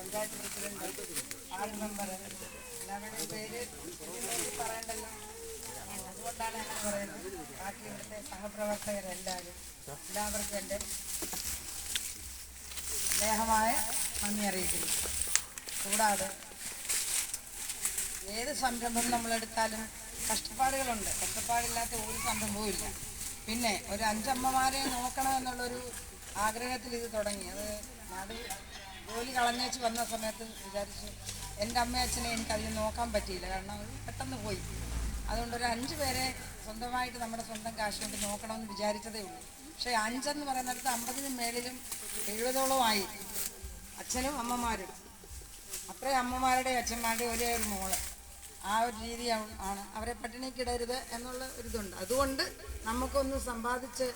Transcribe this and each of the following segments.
Panchayat president, ward member, എല്ലാവരുടെയും പേര് പറയണ്ടല്ലോ, അതുകൊണ്ടാണ് അങ്ങനെ പറയുന്നത്. ബാക്കി ഇവിടുത്തെ എല്ലാവർക്കും എൻ്റെ സ്നേഹമായ നന്ദി അറിയിക്കുന്നു. കൂടാതെ ഏത് സംരംഭം നമ്മളെടുത്താലും കഷ്ടപ്പാടുകളുണ്ട്. കഷ്ടപ്പാടില്ലാത്ത ഒരു സംരംഭവും ഇല്ല. പിന്നെ ഒരു 5 അമ്മമാരെ നോക്കണമെന്നുള്ളൊരു ആഗ്രഹത്തിൽ ഇത് തുടങ്ങി. അത് ജോലി കളഞ്ഞേച്ച് വന്ന സമയത്ത് വിചാരിച്ചു, എൻ്റെ അമ്മയും അച്ഛനെ എനിക്കധികം നോക്കാൻ പറ്റിയില്ല, കാരണം അവർ പെട്ടെന്ന് പോയി. അതുകൊണ്ടൊരു 5 പേരെ സ്വന്തമായിട്ട് നമ്മുടെ സ്വന്തം കാശ് കൊണ്ട് നോക്കണമെന്ന് വിചാരിച്ചതേ ഉള്ളൂ. പക്ഷേ 5 എന്ന് പറയുന്നിടത്ത് 50-നും മേളിലും 70ഓളം ആയി അച്ഛനും അമ്മമാരും. അത്രയും അമ്മമാരുടെ അച്ഛന്മാരുടെ ഒരേ ഒരു മോള്. ആ ഒരു രീതി ആണ്. അവരെ പട്ടിണിക്കിടരുത് എന്നുള്ള ഒരിതുണ്ട്. അതുകൊണ്ട് നമുക്കൊന്ന് സമ്പാദിച്ച്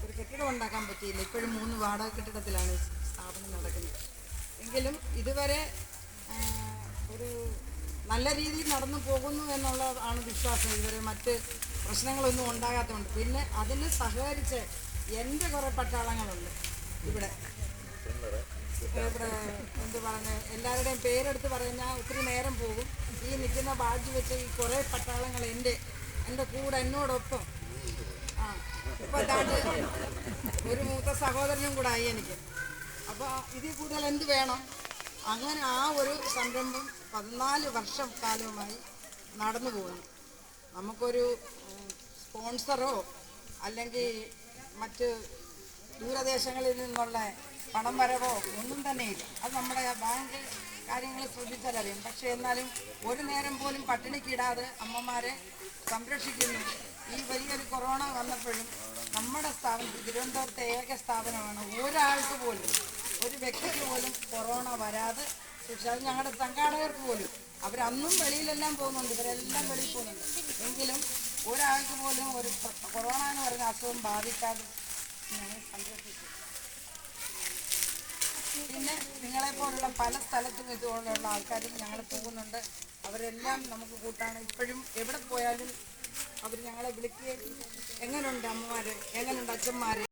ഒരു കെട്ടിടം ഉണ്ടാക്കാൻ പറ്റിയില്ല. ഇപ്പോഴും 3 വാടക കെട്ടിടത്തിലാണ് സ്ഥാപനം നടക്കുന്നത്. എങ്കിലും ഇതുവരെ ഒരു നല്ല രീതിയിൽ നടന്നു പോകുന്നു എന്നുള്ളതാണ് വിശ്വാസം. ഇതുവരെ മറ്റ് പ്രശ്നങ്ങളൊന്നും ഉണ്ടാകാത്തതുകൊണ്ട്. പിന്നെ അതിന് സഹകരിച്ച് എൻ്റെ കുറേ പട്ടാളങ്ങളുണ്ട് ഇവിടെ. എന്ത് പറഞ്ഞ് എല്ലാവരുടെയും പേരെടുത്ത് പറഞ്ഞാൽ ഒത്തിരി നേരം പോകും. ഈ നിൽക്കുന്ന ബാഡ്ജ് വെച്ച് ഈ കുറേ പട്ടാളങ്ങൾ എൻ്റെ കൂടെ എന്നോടൊപ്പം ഇപ്പം അതാണ്ട് ഒരു മൂത്ത സഹോദരനും കൂടെ ആയി എനിക്ക്. അപ്പോൾ ഇതിൽ കൂടുതൽ എന്ത് വേണം? അങ്ങനെ ആ ഒരു സംരംഭം 14 വർഷക്കാലവുമായി നടന്നു പോകുന്നു. നമുക്കൊരു സ്പോൺസറോ അല്ലെങ്കിൽ മറ്റ് ദൂരദേശങ്ങളിൽ നിന്നുള്ള പണം വരവോ ഒന്നും തന്നെയില്ല. അത് നമ്മുടെ ബാങ്ക് കാര്യങ്ങൾ ശ്രദ്ധിച്ചാലറിയാം. പക്ഷേ എന്നാലും ഒരു നേരം പോലും പട്ടിണിക്കിടാതെ അമ്മമാരെ സംരക്ഷിക്കുന്നു. ഈ വലിയൊരു കൊറോണ വന്നപ്പോഴും നമ്മുടെ സ്ഥാപനം തിരുവനന്തപുരത്തെ ഏക സ്ഥാപനമാണ് ഒരാൾക്ക് പോലും, ഒരു വ്യക്തിക്ക് പോലും കൊറോണ വരാതെ സൂക്ഷിച്ചത്. അത് ഞങ്ങളുടെ സംഘാടകർക്ക് പോലും, അവരന്നും വെളിയിലെല്ലാം പോകുന്നുണ്ട്, ഇവരെല്ലാം വെളിയിൽ പോകുന്നുണ്ട്. എങ്കിലും ഒരാൾക്ക് പോലും ഒരു കൊറോണ എന്ന് പറയുന്ന അസുഖം ബാധിക്കാതെ ഞങ്ങൾ സംരക്ഷിച്ചു. പിന്നെ നിങ്ങളെപ്പോലുള്ള പല സ്ഥലത്തും ഇതുപോലുള്ള ആൾക്കാരും ഞങ്ങൾ പോകുന്നുണ്ട്. അവരെല്ലാം നമുക്ക് കൂട്ടാണ്. ഇപ്പോഴും എവിടെ പോയാലും അവർ ഞങ്ങളെ വിളിക്കുകയും എങ്ങനെയുണ്ട് അമ്മമാർ, എങ്ങനെയുണ്ട് അച്ഛന്മാർ,